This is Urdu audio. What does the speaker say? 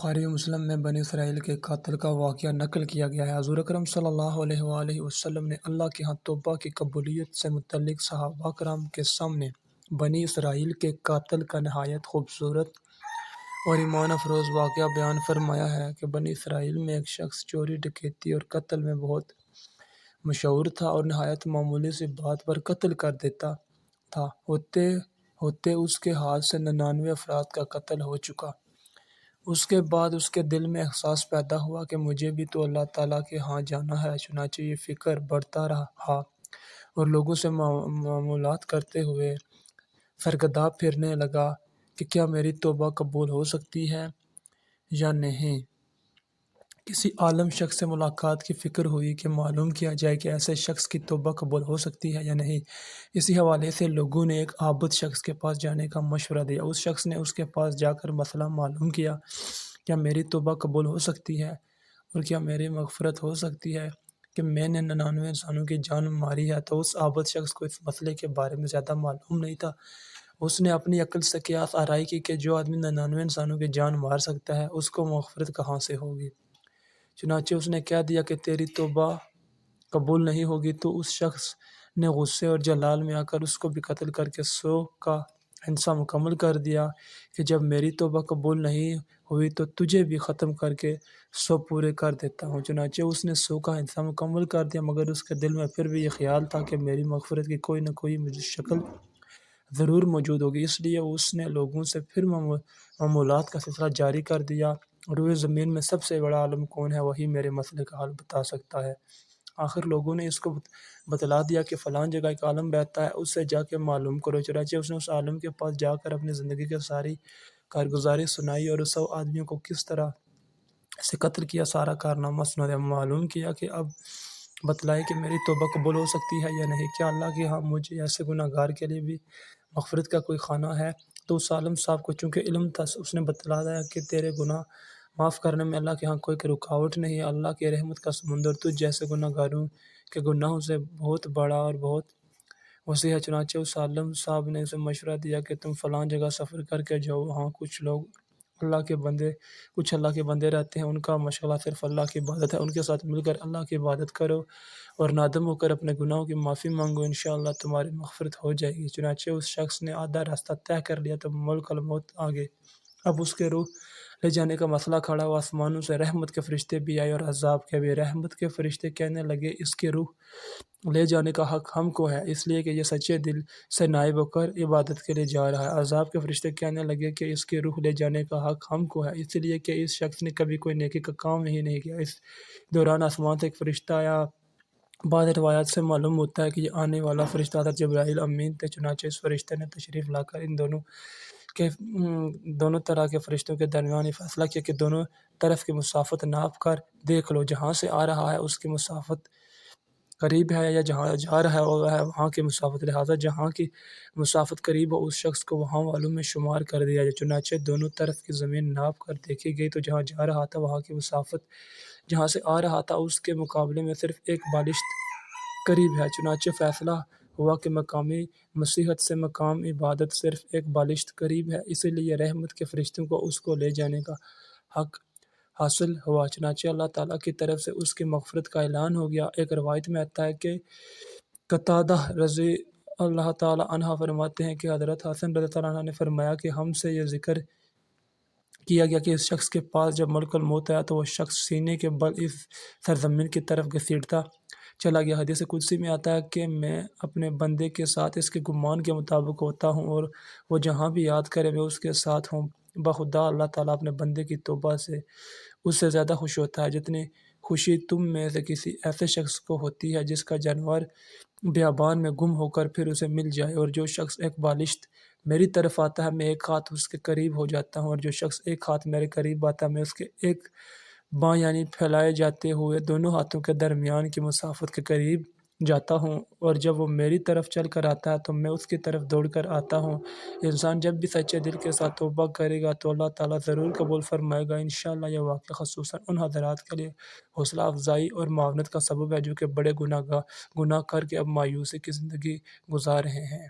بخاری و مسلم میں بنی اسرائیل کے قاتل کا واقعہ نقل کیا گیا ہے۔ حضور اکرم صلی اللہ علیہ وآلہ وسلم نے اللہ کے ہاں توبہ کی قبولیت سے متعلق صحابہ کرام کے سامنے بنی اسرائیل کے قاتل کا نہایت خوبصورت اور ایمان افروز واقعہ بیان فرمایا ہے کہ بنی اسرائیل میں ایک شخص چوری، ڈکیتی اور قتل میں بہت مشہور تھا اور نہایت معمولی سی بات پر قتل کر دیتا تھا۔ ہوتے ہوتے اس کے ہاتھ سے 99 افراد کا قتل ہو چکا۔ اس کے بعد اس کے دل میں احساس پیدا ہوا کہ مجھے بھی تو اللہ تعالیٰ کے ہاں جانا ہے۔ چنانچہ یہ فکر بڑھتا رہا اور لوگوں سے معاملات کرتے ہوئے سرگرداں پھرنے لگا کہ کیا میری توبہ قبول ہو سکتی ہے یا نہیں۔ کسی عالم شخص سے ملاقات کی فکر ہوئی کہ معلوم کیا جائے کہ ایسے شخص کی توبہ قبول ہو سکتی ہے یا نہیں۔ اسی حوالے سے لوگوں نے ایک عابد شخص کے پاس جانے کا مشورہ دیا۔ اس شخص نے اس کے پاس جا کر مسئلہ معلوم کیا، کیا میری توبہ قبول ہو سکتی ہے اور کیا میری مغفرت ہو سکتی ہے کہ میں نے 99 انسانوں کی جان ماری ہے۔ تو اس عابد شخص کو اس مسئلے کے بارے میں زیادہ معلوم نہیں تھا۔ اس نے اپنی عقل سے قیاس آرائی کی کہ جو آدمی 99 انسانوں کی جان مار سکتا ہے اس کو مغفرت کہاں سے ہوگی۔ چنانچہ اس نے کہہ دیا کہ تیری توبہ قبول نہیں ہوگی۔ تو اس شخص نے غصے اور جلال میں آ کر اس کو بھی قتل کر کے 100 کا حصہ مکمل کر دیا کہ جب میری توبہ قبول نہیں ہوئی تو تجھے بھی ختم کر کے 100 پورے کر دیتا ہوں۔ چنانچہ اس نے 100 کا حصہ مکمل کر دیا، مگر اس کے دل میں پھر بھی یہ خیال تھا کہ میری مغفرت کی کوئی نہ کوئی شکل ضرور موجود ہوگی۔ اس لیے اس نے لوگوں سے پھر معاملات کا سلسلہ جاری کر دیا، روئے زمین میں سب سے بڑا عالم کون ہے، وہی میرے مسئلے کا حل بتا سکتا ہے۔ آخر لوگوں نے اس کو بتلا دیا کہ فلاں جگہ ایک عالم رہتا ہے، اس سے جا کے معلوم کرو۔ چنانچہ اس نے اس عالم کے پاس جا کر اپنی زندگی کی ساری کارگزاری سنائی اور 100 آدمیوں کو کس طرح سے قتل کیا سارا کارنامہ سنا دیا۔ معلوم کیا کہ اب بتلائے کہ میری توبہ قبول ہو سکتی ہے یا نہیں، کیا اللہ کے ہاں مجھے ایسے گناہ گار کے لیے بھی مغفرت کا کوئی خانہ ہے۔ تو اس عالم صاحب کو چونکہ علم تھا، اس نے بتلا دیا کہ تیرے گناہ معاف کرنے میں اللہ کے ہاں کوئی رکاوٹ نہیں ہے۔ اللہ کی رحمت کا سمندر تجھ جیسے گناہ گاروں کے گناہوں سے بہت بڑا اور بہت وسیع ہے۔ چنانچہ اس عالم صاحب نے اسے مشورہ دیا کہ تم فلاں جگہ سفر کر کے جاؤ، وہاں کچھ اللہ کے بندے رہتے ہیں، ان کا مشغلہ صرف اللہ کی عبادت ہے، ان کے ساتھ مل کر اللہ کی عبادت کرو اور نادم ہو کر اپنے گناہوں کی معافی مانگو، انشاءاللہ تمہاری مغفرت ہو جائے گی۔ چنانچہ اس شخص نے آدھا راستہ طے کر لیا تو ملک الموت آ گئے۔ اب اس کے روح لے جانے کا مسئلہ کھڑا ہوا۔ آسمانوں سے رحمت کے فرشتے بھی آئے اور عذاب کے بھی۔ رحمت کے فرشتے کہنے لگے اس کی روح لے جانے کا حق ہم کو ہے، اس لیے کہ یہ سچے دل سے نائب ہو کر عبادت کے لیے جا رہا ہے۔ عذاب کے فرشتے کہنے لگے کہ اس کی روح لے جانے کا حق ہم کو ہے، اس لیے کہ اس شخص نے کبھی کوئی نیکی کا کام ہی نہیں کیا۔ اس دوران آسمان سے ایک فرشتہ آیا۔ بعض روایات سے معلوم ہوتا ہے کہ یہ آنے والا فرشتہ حضرت جبرائیل امین تھے۔ چنانچہ اس فرشتے نے تشریف لا کر ان دونوں طرح کے فرشتوں کے درمیان یہ فیصلہ کیا کہ دونوں طرف کی مسافت ناپ کر دیکھ لو، جہاں سے آ رہا ہے اس کی مسافت قریب ہے یا جہاں جا رہا ہے وہاں کی مسافت، لہٰذا جہاں کی مسافت قریب ہو اس شخص کو وہاں والوں میں شمار کر دیا جائے۔ چنانچہ دونوں طرف کی زمین ناپ کر دیکھی گئی تو جہاں جا رہا تھا وہاں کی مسافت جہاں سے آ رہا تھا اس کے مقابلے میں صرف ایک بالشت قریب ہے۔ چنانچہ فیصلہ ہوا کہ مقامی مسیحت سے مقام عبادت صرف ایک بالشت قریب ہے، اسی لیے رحمت کے فرشتوں کو اس کو لے جانے کا حق حاصل ہوا۔ چنانچہ اللہ تعالیٰ کی طرف سے اس کی مغفرت کا اعلان ہو گیا۔ ایک روایت میں آتا ہے کہ قتادہ رضی اللہ تعالیٰ عنہ فرماتے ہیں کہ حضرت حسن رضی اللہ عنہ نے فرمایا کہ ہم سے یہ ذکر کیا گیا کہ اس شخص کے پاس جب ملک الموت آیا تو وہ شخص سینے کے بل اس سرزمین کی طرف گھسیٹتا چلا گیا۔ حدیث قدسی میں آتا ہے کہ میں اپنے بندے کے ساتھ اس کے گمان کے مطابق ہوتا ہوں اور وہ جہاں بھی یاد کرے میں اس کے ساتھ ہوں۔ بخدا اللہ تعالیٰ اپنے بندے کی توبہ سے اس سے زیادہ خوش ہوتا ہے جتنی خوشی تم میں سے کسی ایسے شخص کو ہوتی ہے جس کا جانور بیابان میں گم ہو کر پھر اسے مل جائے۔ اور جو شخص ایک بالشت میری طرف آتا ہے میں ایک ہاتھ اس کے قریب ہو جاتا ہوں، اور جو شخص ایک ہاتھ میرے قریب آتا ہے میں اس کے ایک باں یعنی پھیلائے جاتے ہوئے دونوں ہاتھوں کے درمیان کی مسافت کے قریب جاتا ہوں، اور جب وہ میری طرف چل کر آتا ہے تو میں اس کی طرف دوڑ کر آتا ہوں۔ انسان جب بھی سچے دل کے ساتھ توبہ کرے گا تو اللہ تعالیٰ ضرور قبول فرمائے گا۔ انشاءاللہ یہ واقعہ خصوصاً ان حضرات کے لیے حوصلہ افزائی اور معاونت کا سبب ہے جو کہ بڑے گناہ کر کے اب مایوسی کی زندگی گزار رہے ہیں۔